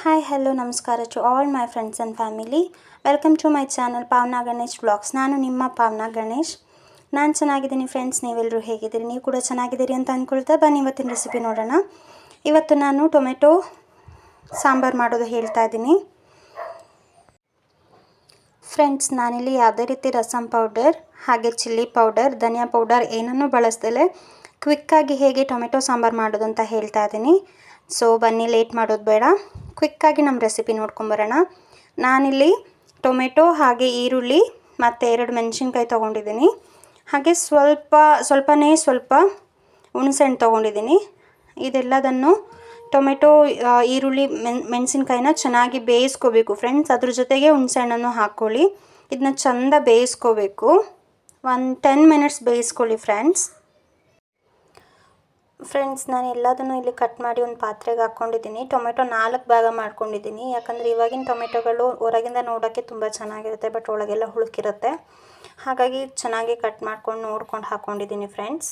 Hi, hello, namaskara to all my friends and family. Welcome to my channel Pavna Ganesh Vlogs. ನಾನು ನಿಮ್ಮ ಪಾವನ ಗಣೇಶ್. ನಾನು ಚೆನ್ನಾಗಿದ್ದೀನಿ friends. ನೀವೆಲ್ಲರೂ ಹೇಗಿದ್ದೀರಿ? ನೀವು ಕೂಡ ಚೆನ್ನಾಗಿದ್ದೀರಿ ಅಂತ ಅಂದ್ಕೊಳ್ತಾ ಬನ್ನಿ ಇವತ್ತಿನ ರೆಸಿಪಿ ನೋಡೋಣ. ಇವತ್ತು ನಾನು ಟೊಮೆಟೊ ಸಾಂಬಾರು ಮಾಡೋದು ಹೇಳ್ತಾ ಇದ್ದೀನಿ. ಫ್ರೆಂಡ್ಸ್, ನಾನಿಲ್ಲಿ ಯಾವುದೇ ರೀತಿ ರಸಮ್ ಪೌಡರ್ ಹಾಗೆ ಚಿಲ್ಲಿ ಪೌಡರ್ ಧನಿಯಾ ಪೌಡರ್ ಏನನ್ನೂ ಬಳಸ್ದಲೇ ಕ್ವಿಕ್ಕಾಗಿ ಹೇಗೆ ಟೊಮೆಟೊ ಸಾಂಬಾರು ಮಾಡೋದು ಅಂತ ಹೇಳ್ತಾ ಇದ್ದೀನಿ. ಸೊ ಬನ್ನಿ, ಲೇಟ್ ಮಾಡೋದು ಬೇಡ, ಕ್ವಿಕ್ಕಾಗಿ ನಮ್ಮ ರೆಸಿಪಿ ನೋಡ್ಕೊಂಬರೋಣ. ನಾನಿಲ್ಲಿ ಟೊಮೆಟೊ ಹಾಗೆ ಈರುಳ್ಳಿ ಮತ್ತು 2 ಮೆಣಸಿನ್ಕಾಯಿ ತೊಗೊಂಡಿದ್ದೀನಿ. ಹಾಗೆ ಸ್ವಲ್ಪ ಹುಣಸೆಹಣ್ಣು ತೊಗೊಂಡಿದ್ದೀನಿ. ಇದೆಲ್ಲದನ್ನು ಟೊಮೆಟೊ ಈರುಳ್ಳಿ ಮೆಣಸಿನ್ಕಾಯಿನ ಚೆನ್ನಾಗಿ ಬೇಯಿಸ್ಕೋಬೇಕು ಫ್ರೆಂಡ್ಸ್. ಅದ್ರ ಜೊತೆಗೆ ಹುಣಸೆಹಣ್ಣನ್ನು ಹಾಕ್ಕೊಳ್ಳಿ. ಇದನ್ನ ಚೆಂದ ಬೇಯಿಸ್ಕೋಬೇಕು. 10 ಮಿನಿಟ್ಸ್ ಬೇಯಿಸ್ಕೊಳ್ಳಿ ಫ್ರೆಂಡ್ಸ್. ನಾನು ಎಲ್ಲದನ್ನು ಇಲ್ಲಿ ಕಟ್ ಮಾಡಿ ಒಂದು ಪಾತ್ರೆಗೆ ಹಾಕ್ಕೊಂಡಿದ್ದೀನಿ. ಟೊಮೆಟೊ 4 ಭಾಗ ಮಾಡ್ಕೊಂಡಿದ್ದೀನಿ. ಯಾಕಂದರೆ ಇವಾಗಿನ ಟೊಮೆಟೊಗಳು ಹೊರಗಿಂದ ನೋಡೋಕ್ಕೆ ತುಂಬ ಚೆನ್ನಾಗಿರುತ್ತೆ, ಬಟ್ ಒಳಗೆಲ್ಲ ಹುಳುಕಿರುತ್ತೆ. ಹಾಗಾಗಿ ಚೆನ್ನಾಗಿ ಕಟ್ ಮಾಡ್ಕೊಂಡು ನೋಡ್ಕೊಂಡು ಹಾಕ್ಕೊಂಡಿದ್ದೀನಿ ಫ್ರೆಂಡ್ಸ್.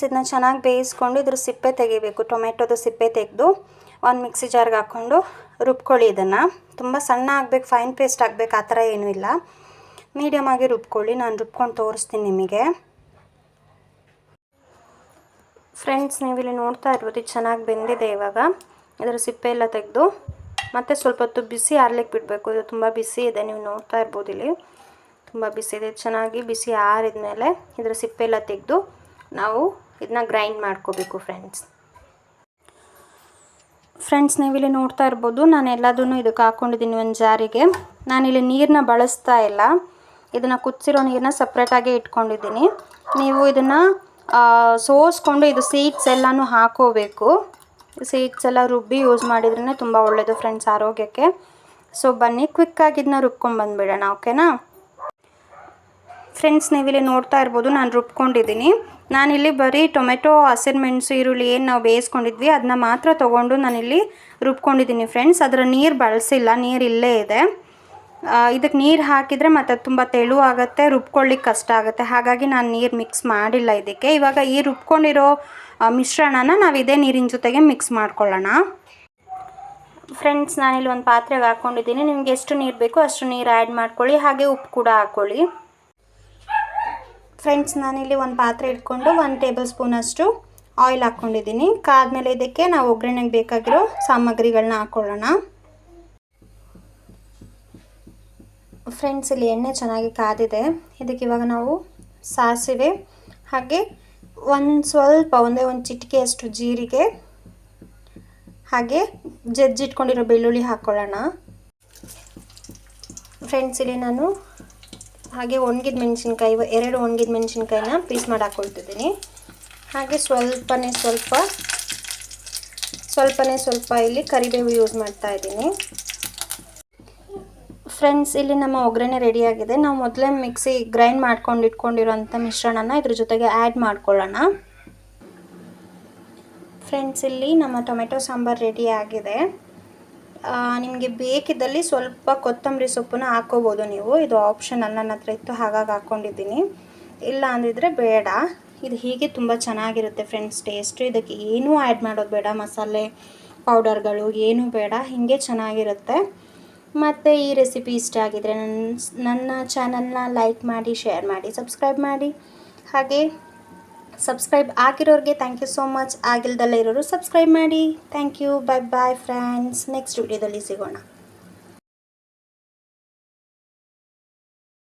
ಇದನ್ನ ಚೆನ್ನಾಗಿ ಬೇಯಿಸ್ಕೊಂಡು ಇದ್ರ ಸಿಪ್ಪೆ ತೆಗಿಬೇಕು. ಟೊಮೆಟೊದು ಸಿಪ್ಪೆ ತೆಗೆದು ಒಂದು ಮಿಕ್ಸಿ ಜಾರ್ಗೆ ಹಾಕ್ಕೊಂಡು ರುಬ್ಕೊಳ್ಳಿ. ಇದನ್ನು ತುಂಬ ಸಣ್ಣ ಆಗಬೇಕು, ಫೈನ್ ಪೇಸ್ಟ್ ಆಗಬೇಕು ಆ ಥರ ಏನೂ ಇಲ್ಲ, ಮೀಡಿಯಮ್ ಆಗಿ ರುಬ್ಕೊಳ್ಳಿ. ನಾನು ರುಬ್ಕೊಂಡು ತೋರಿಸ್ತೀನಿ ನಿಮಗೆ. ಫ್ರೆಂಡ್ಸ್, ನೀವಿಲ್ಲಿ ನೋಡ್ತಾ ಇರ್ಬೋದು, ಇದು ಚೆನ್ನಾಗಿ ಬೆಂದಿದೆ. ಇವಾಗ ಇದರ ಸಿಪ್ಪೆ ಎಲ್ಲ ತೆಗೆದು ಮತ್ತು ಸ್ವಲ್ಪ ಹೊತ್ತು ಬಿಸಿ ಆರ್ಲಿಕ್ಕೆ ಬಿಡಬೇಕು. ಇದು ತುಂಬ ಬಿಸಿ ಇದೆ, ನೀವು ನೋಡ್ತಾ ಇರ್ಬೋದು, ಇಲ್ಲಿ ತುಂಬ ಬಿಸಿ ಇದೆ. ಚೆನ್ನಾಗಿ ಬಿಸಿ ಆರಿದ ಮೇಲೆ ಇದರ ಸಿಪ್ಪೆ ಎಲ್ಲ ತೆಗೆದು ನಾವು ಇದನ್ನ ಗ್ರೈಂಡ್ ಮಾಡ್ಕೋಬೇಕು ಫ್ರೆಂಡ್ಸ್. ನೀವಿಲ್ಲಿ ನೋಡ್ತಾ ಇರ್ಬೋದು, ನಾನು ಎಲ್ಲದನ್ನು ಇದಕ್ಕೆ ಹಾಕ್ಕೊಂಡಿದ್ದೀನಿ ಒಂದು ಜಾರಿಗೆ. ನಾನಿಲ್ಲಿ ನೀರನ್ನ ಬಳಸ್ತಾ ಇಲ್ಲ, ಇದನ್ನು ಕುದಿಸಿರೋ ನೀರನ್ನ ಸಪ್ರೇಟಾಗಿ ಇಟ್ಕೊಂಡಿದ್ದೀನಿ. ನೀವು ಇದನ್ನು ಸೋಸ್ಕೊಂಡು ಇದು ಸೀಡ್ಸ್ ಎಲ್ಲನೂ ಹಾಕೋಬೇಕು. ಸೀಡ್ಸ್ ಎಲ್ಲ ರುಬ್ಬಿ ಯೂಸ್ ಮಾಡಿದ್ರೇ ತುಂಬ ಒಳ್ಳೆಯದು ಫ್ರೆಂಡ್ಸ್ ಆರೋಗ್ಯಕ್ಕೆ. ಸೊ ಬನ್ನಿ, ಕ್ವಿಕ್ಕಾಗಿ ಇದನ್ನ ರುಬ್ಕೊಂಡ್ಬಂದುಬಿಡೋಣ, ಓಕೆನಾ ಫ್ರೆಂಡ್ಸ್. ನೀವಿಲ್ಲಿ ನೋಡ್ತಾ ಇರ್ಬೋದು, ನಾನು ರುಬ್ಕೊಂಡಿದ್ದೀನಿ. ನಾನಿಲ್ಲಿ ಬರೀ ಟೊಮೆಟೊ, ಹಸಿರುಮೆಣಸು, ಈರುಳ್ಳಿ ಏನು ನಾವು ಬೇಯಿಸ್ಕೊಂಡಿದ್ವಿ ಅದನ್ನ ಮಾತ್ರ ತೊಗೊಂಡು ನಾನಿಲ್ಲಿ ರುಬ್ಕೊಂಡಿದ್ದೀನಿ ಫ್ರೆಂಡ್ಸ್. ಅದರ ನೀರು ಬಳಸಿಲ್ಲ, ನೀರು ಇಲ್ಲೇ ಇದೆ. ಇದಕ್ಕೆ ನೀರು ಹಾಕಿದರೆ ಮತ್ತು ತುಂಬ ತೆಳುವಾಗುತ್ತೆ, ರುಬ್ಕೊಳ್ಳಿಕ್ಕೆ ಕಷ್ಟ ಆಗುತ್ತೆ. ಹಾಗಾಗಿ ನಾನು ನೀರು ಮಿಕ್ಸ್ ಮಾಡಿಲ್ಲ ಇದಕ್ಕೆ. ಇವಾಗ ಈ ರುಬ್ಕೊಂಡಿರೋ ಮಿಶ್ರಣನ ನಾವು ಇದೇ ನೀರಿನ ಜೊತೆಗೆ ಮಿಕ್ಸ್ ಮಾಡ್ಕೊಳ್ಳೋಣ ಫ್ರೆಂಡ್ಸ್. ನಾನಿಲ್ಲಿ ಒಂದು ಪಾತ್ರೆಗೆ ಹಾಕ್ಕೊಂಡಿದ್ದೀನಿ. ನಿಮಗೆ ಎಷ್ಟು ನೀರು ಬೇಕೋ ಅಷ್ಟು ನೀರು ಆ್ಯಡ್ ಮಾಡ್ಕೊಳ್ಳಿ. ಹಾಗೆ ಉಪ್ಪು ಕೂಡ ಹಾಕ್ಕೊಳ್ಳಿ ಫ್ರೆಂಡ್ಸ್. ನಾನಿಲ್ಲಿ ಒಂದು ಪಾತ್ರೆ ಇಟ್ಕೊಂಡು 1 ಟೇಬಲ್ ಸ್ಪೂನಷ್ಟು ಆಯಿಲ್ ಹಾಕ್ಕೊಂಡಿದ್ದೀನಿ. ಕಾದ್ಮೇಲೆ ಇದಕ್ಕೆ ನಾವು ಒಗ್ಗರಣೆಗೆ ಬೇಕಾಗಿರೋ ಸಾಮಗ್ರಿಗಳನ್ನ ಹಾಕ್ಕೊಳ್ಳೋಣ ಫ್ರೆಂಡ್ಸ್. ಇಲ್ಲಿ ಎಣ್ಣೆ ಚೆನ್ನಾಗಿ ಕಾದಿದೆ. ಇದಕ್ಕೆ ಇವಾಗ ನಾವು ಸಾಸಿವೆ ಹಾಗೆ ಒಂದೇ ಒಂದು ಚಿಟಿಕೆಯಷ್ಟು ಜೀರಿಗೆ ಹಾಗೆ ಜಜ್ಜಿಟ್ಕೊಂಡಿರೋ ಬೆಳ್ಳುಳ್ಳಿ ಹಾಕ್ಕೊಳ್ಳೋಣ ಫ್ರೆಂಡ್ಸ್. ಇಲ್ಲಿ ನಾನು ಹಾಗೆ ಒಣಗಿದ ಮೆಣಸಿನ್ಕಾಯಿ 2 ಒಣಗಿದ ಮೆಣಸಿನ್ಕಾಯಿನ ಪೀಸ್ ಮಾಡಿ ಹಾಕ್ಕೊಳ್ತಿದ್ದೀನಿ. ಹಾಗೆ ಸ್ವಲ್ಪನೇ ಸ್ವಲ್ಪ ಇಲ್ಲಿ ಕರಿಬೇವು ಯೂಸ್ ಮಾಡ್ತಾ ಇದ್ದೀನಿ ಫ್ರೆಂಡ್ಸ್. ಇಲ್ಲಿ ನಮ್ಮ ಒಗ್ಗರಣೆ ರೆಡಿಯಾಗಿದೆ. ನಾವು ಮೊದಲೇ ಮಿಕ್ಸಿ ಗ್ರೈಂಡ್ ಮಾಡ್ಕೊಂಡು ಇಟ್ಕೊಂಡಿರೋಂಥ ಮಿಶ್ರಣನ ಇದ್ರ ಜೊತೆಗೆ ಆ್ಯಡ್ ಮಾಡ್ಕೊಳ್ಳೋಣ ಫ್ರೆಂಡ್ಸ್. ಇಲ್ಲಿ ನಮ್ಮ ಟೊಮೆಟೊ ಸಾಂಬಾರು ರೆಡಿ ಆಗಿದೆ. ನಿಮಗೆ ಬೇಕಿದ್ದಲ್ಲಿ ಸ್ವಲ್ಪ ಕೊತ್ತಂಬರಿ ಸೊಪ್ಪನ್ನ ಹಾಕ್ಕೋಬೋದು ನೀವು. ಇದು ಆಪ್ಷನಲ್, ನನ್ನ ಹತ್ರ ಇತ್ತು ಹಾಗಾಗಿ ಹಾಕ್ಕೊಂಡಿದ್ದೀನಿ. ಇಲ್ಲ ಅಂದಿದ್ರೆ ಬೇಡ. ಇದು ಹೀಗೆ ತುಂಬ ಚೆನ್ನಾಗಿರುತ್ತೆ ಫ್ರೆಂಡ್ಸ್ ಟೇಸ್ಟು. ಇದಕ್ಕೆ ಏನೂ ಆ್ಯಡ್ ಮಾಡೋದು ಬೇಡ, ಮಸಾಲೆ ಪೌಡರ್ಗಳು ಏನೂ ಬೇಡ, ಹೀಗೆ ಚೆನ್ನಾಗಿರುತ್ತೆ. ಮತ್ತು ಈ ರೆಸಿಪಿ ಇಷ್ಟ ಆಗಿದರೆ ನನ್ನ ಚಾನಲ್ನ ಲೈಕ್ ಮಾಡಿ, ಶೇರ್ ಮಾಡಿ, ಸಬ್ಸ್ಕ್ರೈಬ್ ಮಾಡಿ. ಹಾಗೆ ಸಬ್ಸ್ಕ್ರೈಬ್ ಆಗಿರೋರಿಗೆ ಥ್ಯಾಂಕ್ ಯು ಸೋ ಮಚ್. ಆಗಿಲ್ದಲ್ಲೇ ಇರೋರು ಸಬ್ಸ್ಕ್ರೈಬ್ ಮಾಡಿ. Thank you. Bye friends. Next ವಿಡಿಯೋದಲ್ಲಿ ಸಿಗೋಣ.